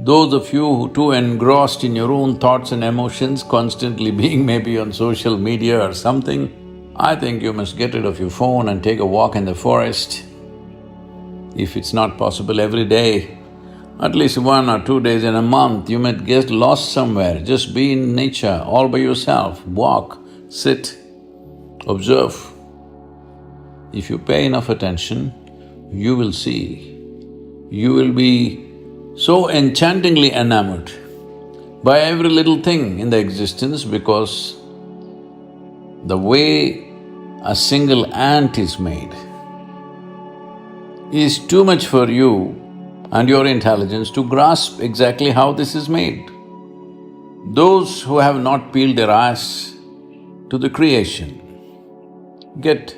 Those of you who too engrossed in your own thoughts and emotions, constantly being maybe on social media or something, I think you must get rid of your phone and take a walk in the forest. If it's not possible every day, at least 1 or 2 days in a month, you might get lost somewhere. Just be in nature, all by yourself, walk, sit, observe. If you pay enough attention, you will see. You will be so enchantingly enamored by every little thing in the existence because the way a single ant is made is too much for you and your intelligence to grasp exactly how this is made. Those who have not peeled their eyes to the creation get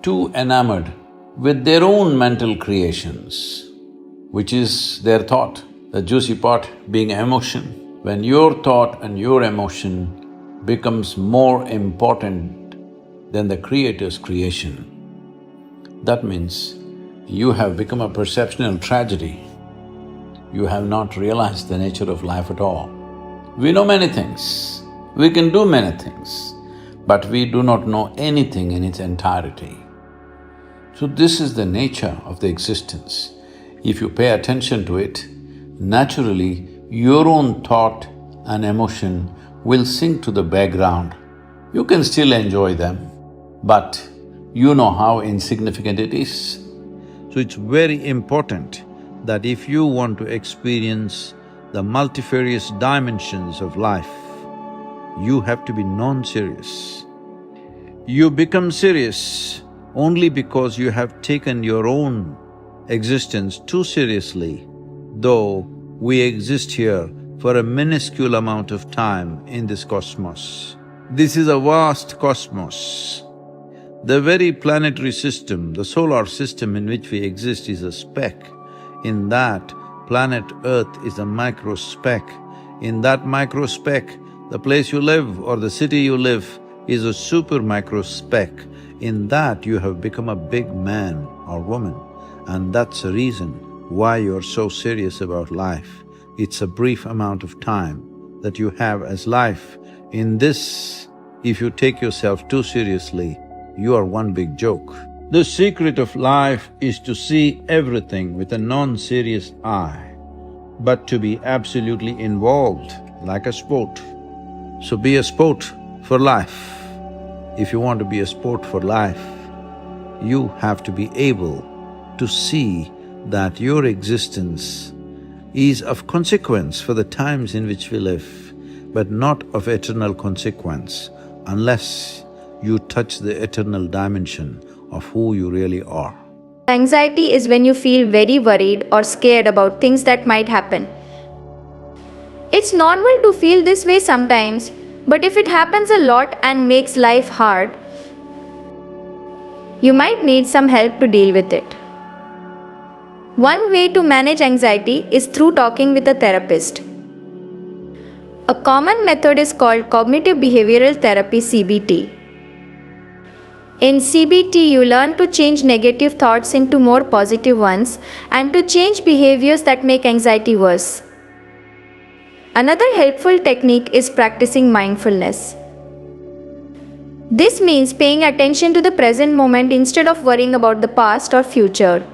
too enamored with their own mental creations, which is their thought, the juicy part being emotion. When your thought and your emotion becomes more important than the Creator's creation, that means you have become a perceptual tragedy. You have not realized the nature of life at all. We know many things, we can do many things, but we do not know anything in its entirety. So this is the nature of the existence. If you pay attention to it, naturally your own thought and emotion will sink to the background. You can still enjoy them, but you know how insignificant it is. So it's very important that if you want to experience the multifarious dimensions of life, you have to be non-serious. You become serious only because you have taken your own existence too seriously, though we exist here for a minuscule amount of time in this cosmos. This is a vast cosmos. The very planetary system, the solar system in which we exist is a speck. In that, planet Earth is a micro speck. In that micro speck, the place you live or the city you live is a super micro speck. In that, you have become a big man or woman, and that's the reason why you're so serious about life. It's a brief amount of time that you have as life. In this, if you take yourself too seriously, you are one big joke. The secret of life is to see everything with a non-serious eye, but to be absolutely involved like a sport. So be a sport for life. If you want to be a sport for life, you have to be able to see that your existence is of consequence for the times in which we live, but not of eternal consequence unless you touch the eternal dimension of who you really are. Anxiety is when you feel very worried or scared about things that might happen. It's normal to feel this way sometimes, but if it happens a lot and makes life hard, you might need some help to deal with it. One way to manage anxiety is through talking with a therapist. A common method is called cognitive behavioral therapy, CBT. In CBT, you learn to change negative thoughts into more positive ones and to change behaviors that make anxiety worse. Another helpful technique is practicing mindfulness. This means paying attention to the present moment instead of worrying about the past or future.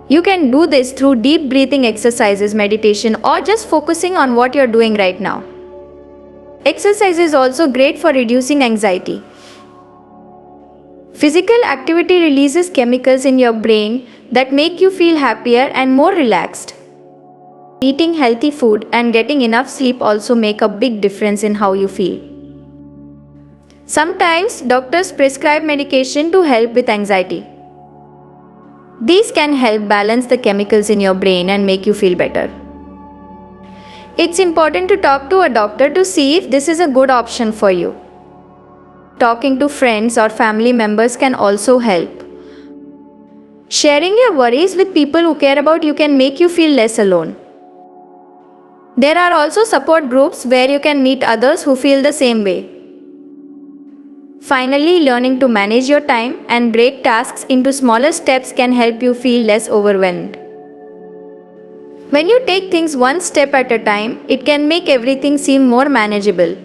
You can do this through deep breathing exercises, meditation, or just focusing on what you're doing right now. Exercise is also great for reducing anxiety. Physical activity releases chemicals in your brain that make you feel happier and more relaxed. Eating healthy food and getting enough sleep also make a big difference in how you feel. Sometimes doctors prescribe medication to help with anxiety. These can help balance the chemicals in your brain and make you feel better. It's important to talk to a doctor to see if this is a good option for you. Talking to friends or family members can also help. Sharing your worries with people who care about you can make you feel less alone. There are also support groups where you can meet others who feel the same way. Finally, learning to manage your time and break tasks into smaller steps can help you feel less overwhelmed. When you take things one step at a time, it can make everything seem more manageable.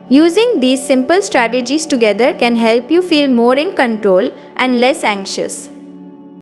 Using these simple strategies together can help you feel more in control and less anxious.